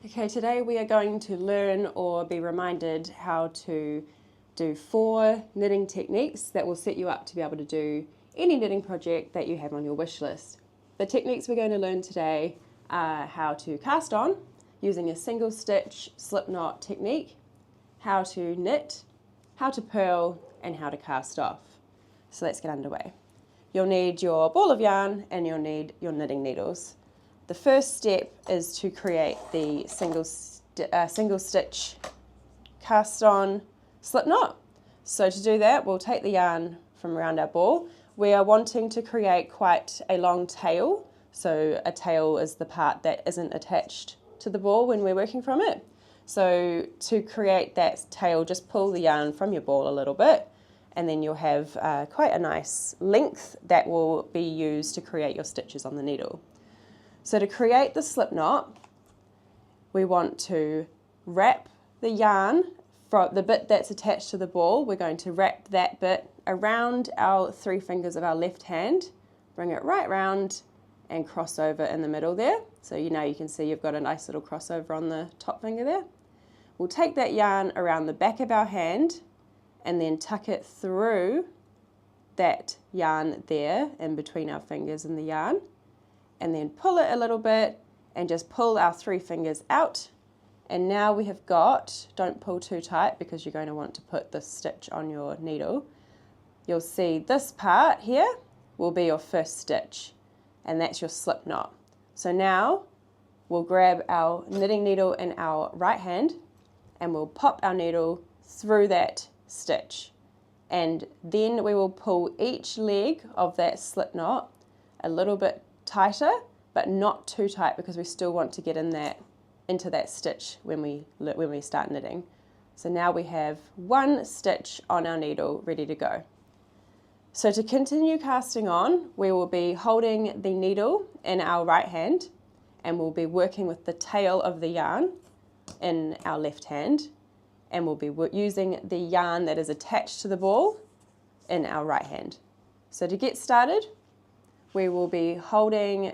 Okay, today we are going to learn or be reminded how to do 4 knitting techniques that will set you up to be able to do any knitting project that you have on your wish list. The techniques we're going to learn today are how to cast on using a single stitch slip knot technique, how to knit, how to purl, and how to cast off. So let's get underway. You'll need your ball of yarn and you'll need your knitting needles. The first step is to create the single stitch cast on slip knot. So to do that, we'll take the yarn from around our ball. We are wanting to create quite a long tail. So a tail is the part that isn't attached to the ball when we're working from it. So to create that tail, just pull the yarn from your ball a little bit, and then you'll have quite a nice length that will be used to create your stitches on the needle. So to create the slip knot, we want to wrap the yarn from the bit that's attached to the ball. We're going to wrap that bit around our 3 fingers of our left hand, bring it right round and cross over in the middle there. So you can see you've got a nice little crossover on the top finger there. We'll take that yarn around the back of our hand and then tuck it through that yarn there in between our fingers and the yarn, and then pull it a little bit and just pull our 3 fingers out. And now we have got, don't pull too tight because you're going to want to put this stitch on your needle. You'll see this part here will be your first stitch, and that's your slip knot. So now we'll grab our knitting needle in our right hand and we'll pop our needle through that stitch. And then we will pull each leg of that slip knot a little bit tighter, but not too tight because we still want to get into that stitch when we start knitting. So now we have 1 stitch on our needle ready to go. So to continue casting on, we will be holding the needle in our right hand and we'll be working with the tail of the yarn in our left hand, and we'll be using the yarn that is attached to the ball in our right hand. So to get started, we will be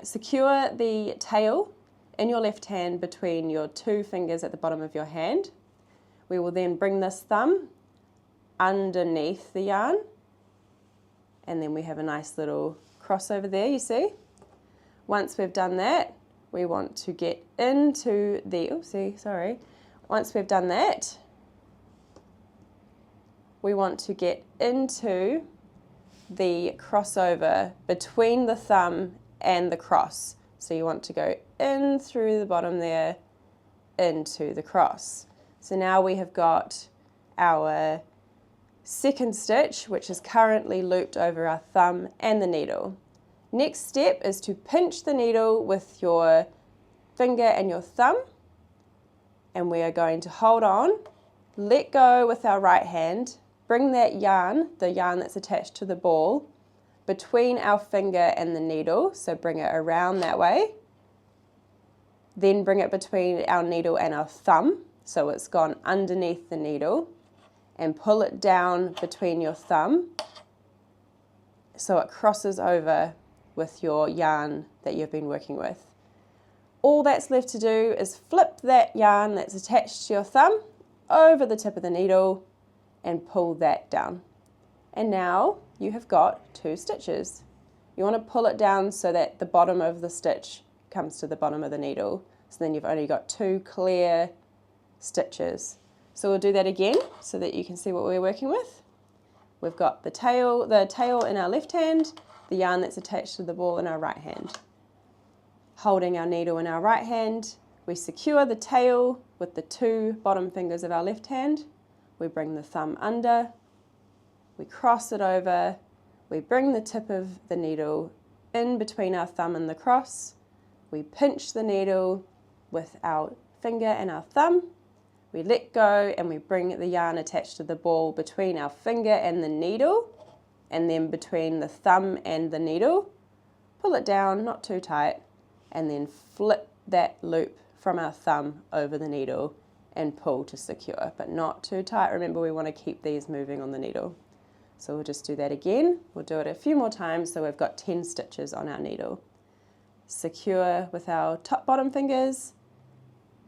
secure the tail in your left hand between your 2 fingers at the bottom of your hand. We will then bring this thumb underneath the yarn, and then we have a nice little crossover there, you see. Once we've done that, we want to get into the, once we've done that, we want to get into the crossover between the thumb and the cross. So you want to go in through the bottom there into the cross. So now we have got our second stitch, which is currently looped over our thumb and the needle. Next step is to pinch the needle with your finger and your thumb, and we are going to hold on, let go with our right hand, bring that yarn, the yarn that's attached to the ball, between our finger and the needle, so bring it around that way. Then bring it between our needle and our thumb, so it's gone underneath the needle, and pull it down between your thumb so it crosses over with your yarn that you've been working with. All that's left to do is flip that yarn that's attached to your thumb over the tip of the needle and pull that down. And now you have got 2 stitches. You want to pull it down so that the bottom of the stitch comes to the bottom of the needle. So then you've only got 2 clear stitches. So we'll do that again so that you can see what we're working with. We've got the tail in our left hand, the yarn that's attached to the ball in our right hand. Holding our needle in our right hand, we secure the tail with the 2 bottom fingers of our left hand. We bring the thumb under, we cross it over, we bring the tip of the needle in between our thumb and the cross, we pinch the needle with our finger and our thumb, we let go and we bring the yarn attached to the ball between our finger and the needle, and then between the thumb and the needle, pull it down, not too tight, and then flip that loop from our thumb over the needle and pull to secure, but not too tight. Remember, we want to keep these moving on the needle. So we'll just do that again. We'll do it a few more times so we've got 10 stitches on our needle. Secure with our top bottom fingers,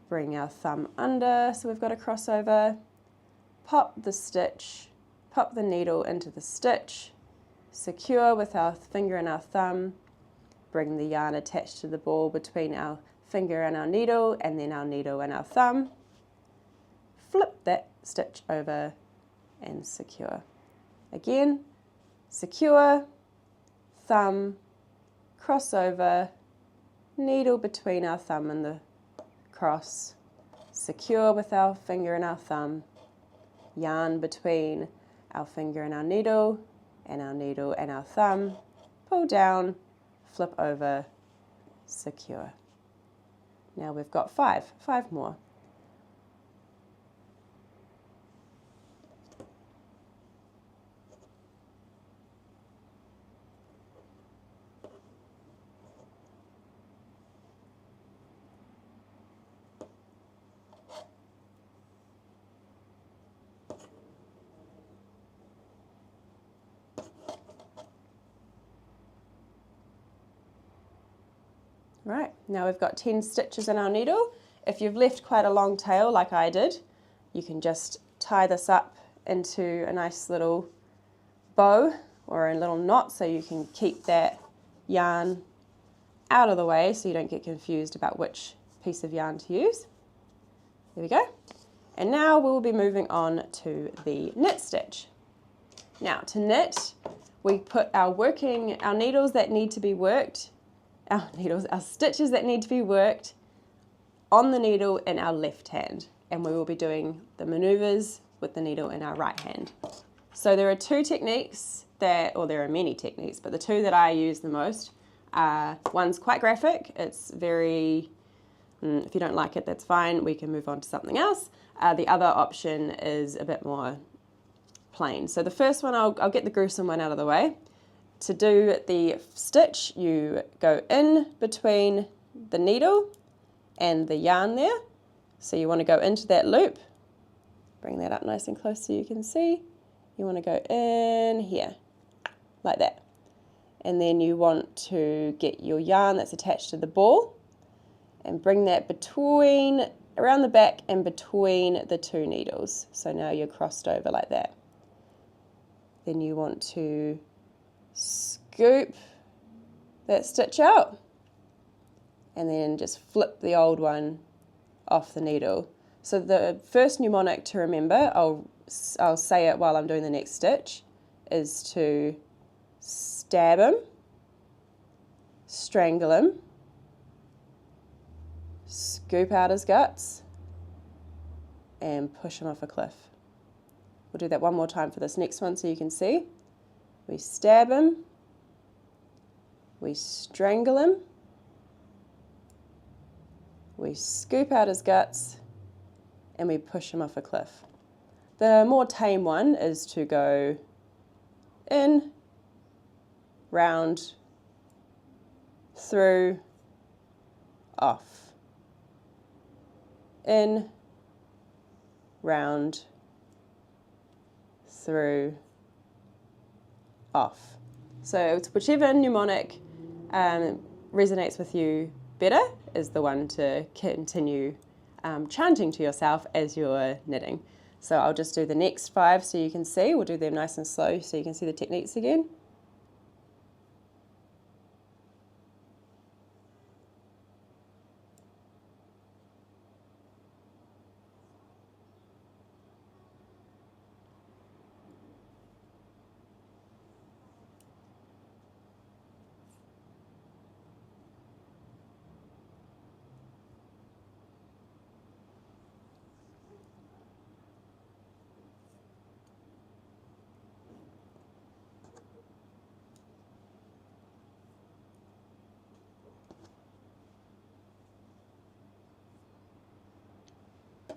Bring our thumb under, so we've got a crossover. Pop the stitch, pop the needle into the stitch, secure with our finger and our thumb. Bring the yarn attached to the ball between our finger and our needle, and then our needle and our thumb. Flip that stitch over and secure. Again, secure, thumb, crossover, needle between our thumb and the cross, secure with our finger and our thumb, yarn between our finger and our needle and our thumb, pull down, flip over, secure. Now we've got five more. Right, now we've got 10 stitches in our needle. If you've left quite a long tail like I did, you can just tie this up into a nice little bow or a little knot so you can keep that yarn out of the way so you don't get confused about which piece of yarn to use. There we go. And now we'll be moving on to the knit stitch. Now to knit, we put our needles that need to be worked, our stitches that need to be worked on the needle in our left hand, and we will be doing the maneuvers with the needle in our right hand. So there are two techniques there are many techniques, but the two that I use the most are, one's quite graphic, it's very, if you don't like it, that's fine, we can move on to something else. The other option is a bit more plain. So the first one, I'll get the gruesome one out of the way. To do the stitch, you go in between the needle and the yarn there. So you want to go into that loop, bring that up nice and close so you can see. You want to go in here, like that. And then you want to get your yarn that's attached to the ball and bring that around the back and between the two needles. So now you're crossed over like that. Then you want to scoop that stitch out and then just flip the old one off the needle. So the first mnemonic to remember, I'll say it while I'm doing the next stitch, is to stab him, strangle him, scoop out his guts, and push him off a cliff. We'll do that one more time for this next one so you can see. We stab him, we strangle him, we scoop out his guts, and we push him off a cliff. The more tame one is to go in, round, through, off. In, round, through, off. So it's whichever mnemonic resonates with you better is the one to continue chanting to yourself as you're knitting. So I'll just do the next 5 so you can see. We'll do them nice and slow so you can see the techniques again.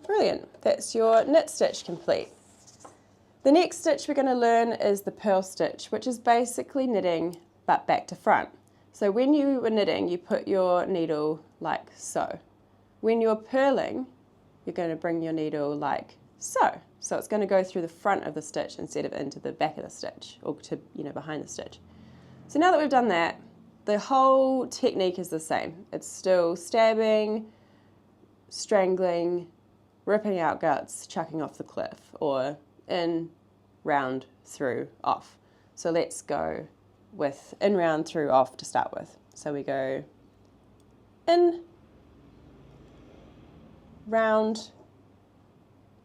Brilliant, that's your knit stitch complete. The next stitch we're going to learn is the purl stitch, which is basically knitting but back to front. So when you were knitting, you put your needle like so. When you're purling, you're going to bring your needle like so. So it's going to go through the front of the stitch instead of into the back of the stitch, or to, behind the stitch. So now that we've done that, the whole technique is the same. It's still stabbing, strangling, ripping out guts, chucking off the cliff, or in, round, through, off. So let's go with in, round, through, off to start with. So we go in, round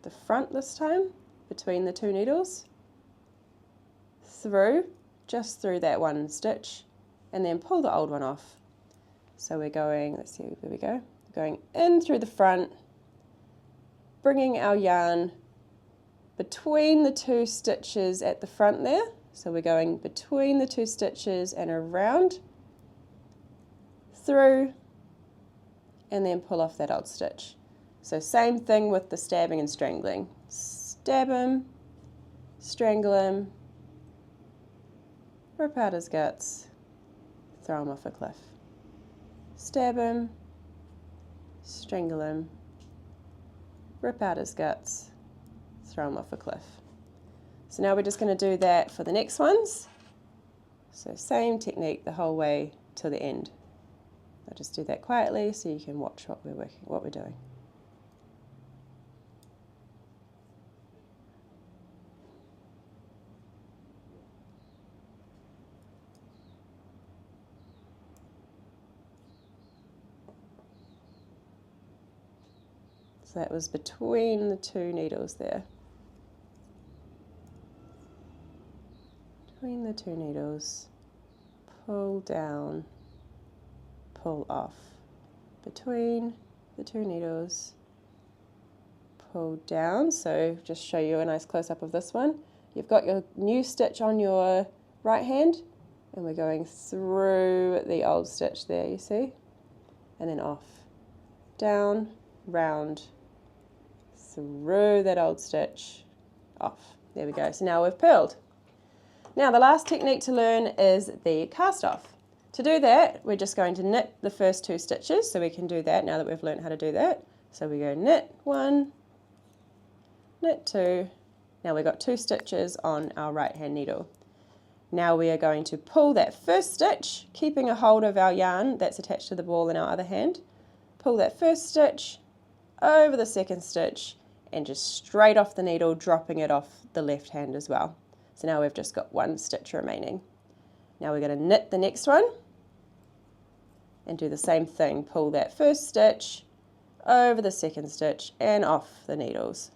the front this time, between the 2 needles, through, just through that 1 stitch, and then pull the old one off. So we're going, let's see, there we go, going in through the front, bringing our yarn between the 2 stitches at the front there. So we're going between the 2 stitches and around, through, and then pull off that old stitch. So same thing with the stabbing and strangling. Stab him, strangle him, rip out his guts, throw him off a cliff. Stab him, strangle him, rip out his guts, throw him off a cliff. So now we're just going to do that for the next ones. So same technique the whole way to the end. I'll just do that quietly so you can watch what we're doing. So that was between the 2 needles there. Between the 2 needles, pull down, pull off. Between the 2 needles, pull down. So just show you a nice close-up of this one. You've got your new stitch on your right hand, and we're going through the old stitch there, you see? And then off. Down, round, through that old stitch, off. There we go. So now we've purled. Now the last technique to learn is the cast off. To do that, we're just going to knit the first 2 stitches, so we can do that now that we've learned how to do that. So we go knit 1, knit 2. Now we've got 2 stitches on our right hand needle. Now we are going to pull that first stitch, keeping a hold of our yarn that's attached to the ball in our other hand. Pull that first stitch over the second stitch and just straight off the needle, dropping it off the left hand as well. So now we've just got 1 stitch remaining. Now we're going to knit the next one and do the same thing. Pull that first stitch over the second stitch and off the needles.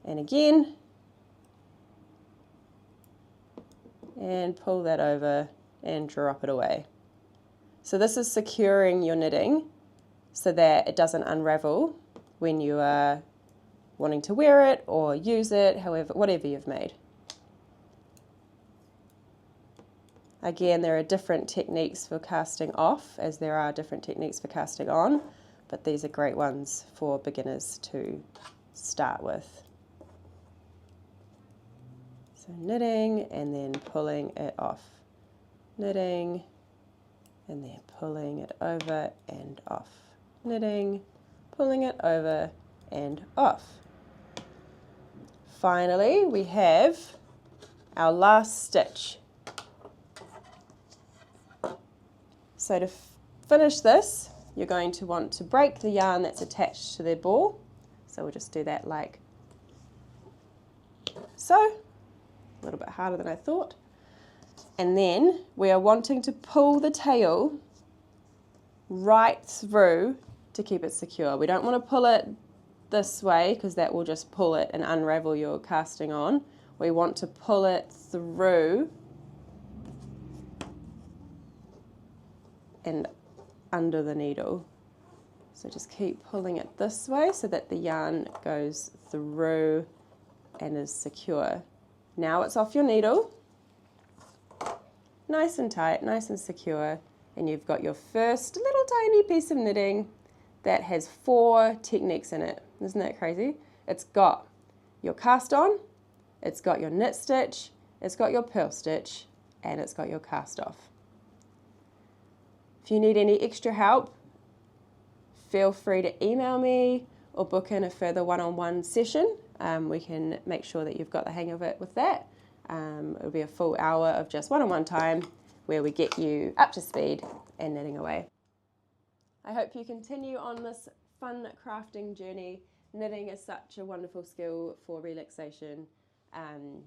And again, and pull that over and drop it away. So this is securing your knitting so that it doesn't unravel when you are wanting to wear it or use it, whatever you've made. Again, there are different techniques for casting off as there are different techniques for casting on, but these are great ones for beginners to start with. So knitting and then pulling it off. Knitting and then pulling it over and off. Knitting, pulling it over and off. Finally, we have our last stitch. So to finish this, you're going to want to break the yarn that's attached to the ball. So we'll just do that like so. A little bit harder than I thought. And then we are wanting to pull the tail right through to keep it secure. We don't want to pull it this way because that will just pull it and unravel your casting on. We want to pull it through and under the needle. So just keep pulling it this way so that the yarn goes through and is secure. Now it's off your needle, nice and tight, nice and secure, and you've got your first little tiny piece of knitting that has 4 techniques in it. Isn't that crazy? It's got your cast on, it's got your knit stitch, it's got your purl stitch, and it's got your cast off. If you need any extra help, feel free to email me or book in a further one-on-one session. We can make sure that you've got the hang of it with that. It'll be a full hour of just one-on-one time where we get you up to speed and knitting away. I hope you continue on this fun crafting journey. Knitting is such a wonderful skill for relaxation, and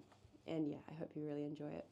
yeah, I hope you really enjoy it.